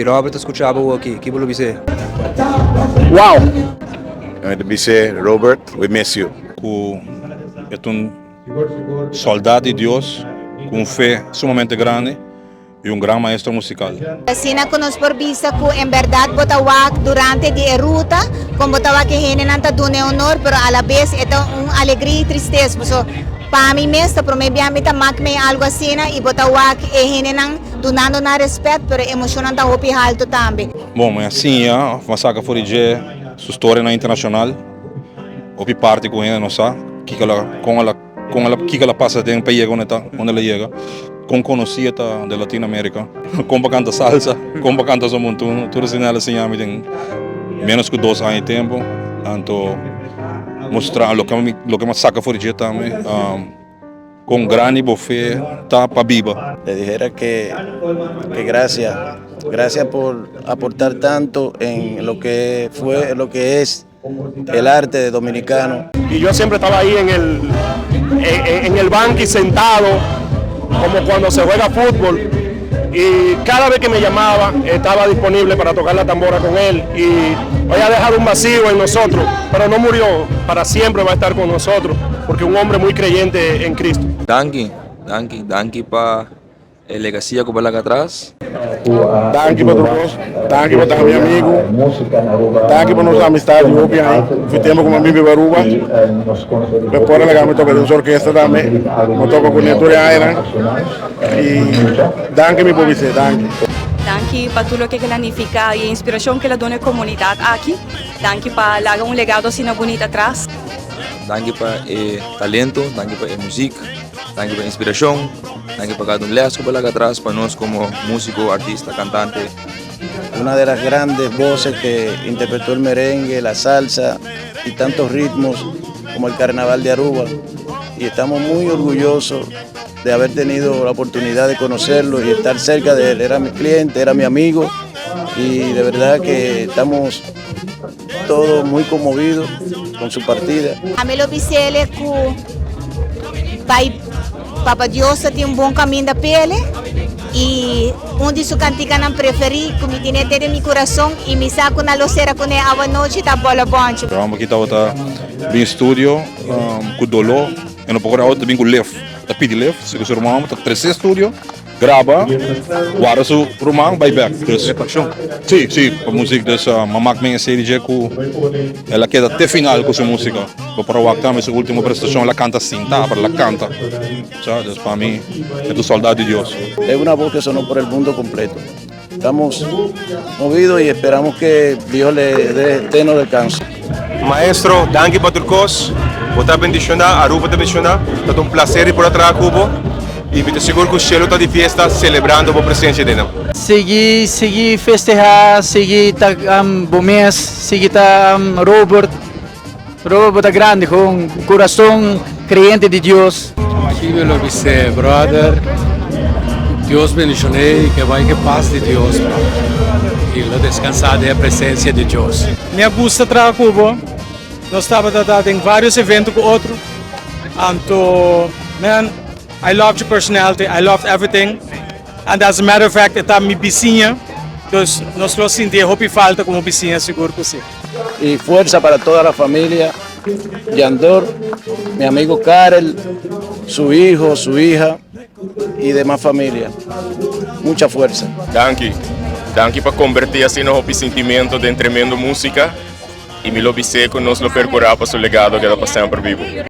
Robert escuchava aqui, que bolo você? Wow! Eu dizer, Robert, we miss you. É um soldado de Deus com fé sumamente grande e um grande maestro musical. Sina conosco por vista que em verdade botawak durante a ruta, com botawak que rene nanta dune honor, pero a la vez é uma alegria e tristeza. So, para mim mesmo, para mim bem tá me algo assim e botawak é rene nang donando na respeito, pero emocionante a hopi alto também. Bom, mas assim, a massacre foi de sua história na internacional. Hopi parte com ela, não sabe, que ela passa de país onde ela chega. Com conhecia da Latinoamérica, como canta salsa, como canta só muito, tudo assim ela assim tem menos que 2 anos de tempo, então mostrar o que me saca fora de também, com grande boa fé, tá para viva. Le dijera que gracias por aportar tanto en lo que fue, lo que es el arte dominicano. Y yo siempre estaba ahí en el banqui sentado, como cuando se juega fútbol, y cada vez que me llamaba estaba disponible para tocar la tambora con él, y hoy ha dejado un vacío en nosotros, pero no murió, para siempre va a estar con nosotros, porque es un hombre muy creyente en Cristo. Danke para a legacia que vai lá atrás. Danke para todos, danke para estar mi amigo, danke por nuestra amistad, yo fui tiempo como amigo de Aruba, después me toca de una orquesta también, me toca con Neture Iron, y danke mi publicidad, danke. Danke para tudo que ela significa e a inspiração que ela dá na comunidade aqui. Danke para largar legado assim bonito atrás. Danke para o talento, danke para a música, danke para a inspiração, danke para cada leso que vai lá atrás para nós como músico, artista, cantante. Una de las grandes voces que interpretó el merengue, la salsa y tantos ritmos como el Carnaval de Aruba. Y estamos muy orgullosos de haber tenido la oportunidad de conocerlo y estar cerca de él. Era mi cliente, era mi amigo y de verdad que estamos todos muy conmovidos con su partida. A mim lo bisele que vai Papa Dios tem bom caminho da pele e de sua cantiga não preferi, que me tinha de meu coração e me saco na locera com a noite da bola bonte. Vamos aqui tá bem estúdio, com dolor, e não pode outra bem com lef, tá pedi lef, se o seu irmão tá 3 estúdio, grava, guarda seu irmão, vai back. Sim, a música dessa mamãe minha série de que ela queda até final com sua música. Para o actar, mas a última prestação ela canta assim, tá? Ela canta, sabe? Para mim é do soldado de Deus. Es una voz que sonó por el mundo completo. Estamos movidos y esperamos que Dios le dé eterno descanso. Maestro, danke para turcos, vou bendicionar, Aruba te bendicionar, é um prazer ir por atrás a Cuba e me seguro que o cielo está de fiesta celebrando a presença dele. Seguir festejar, seguir bom mês, seguir Robert tá grande com coração crente de Deus. Aqui me lo dice, brother. Dios bendicionei, que vai que paz de Deus e lo descansar da presença de Deus. Me gusta trabalhar com Cuba. Nós estamos em vários eventos com outro. Então, man, I loved your personality. I loved everything. And as a matter of fact, está minha vizinha. Então, nós lo sentimos hopi falta como vizinha, seguro que sim. Y fuerza para toda la familia, Yandor, mi amigo Karel, su hijo, su hija y demás familia. Mucha fuerza. Danke para convertir assim no sentimento de tremendo música e me lo biseco nos lo percurar para seu legado que está sempre vivo.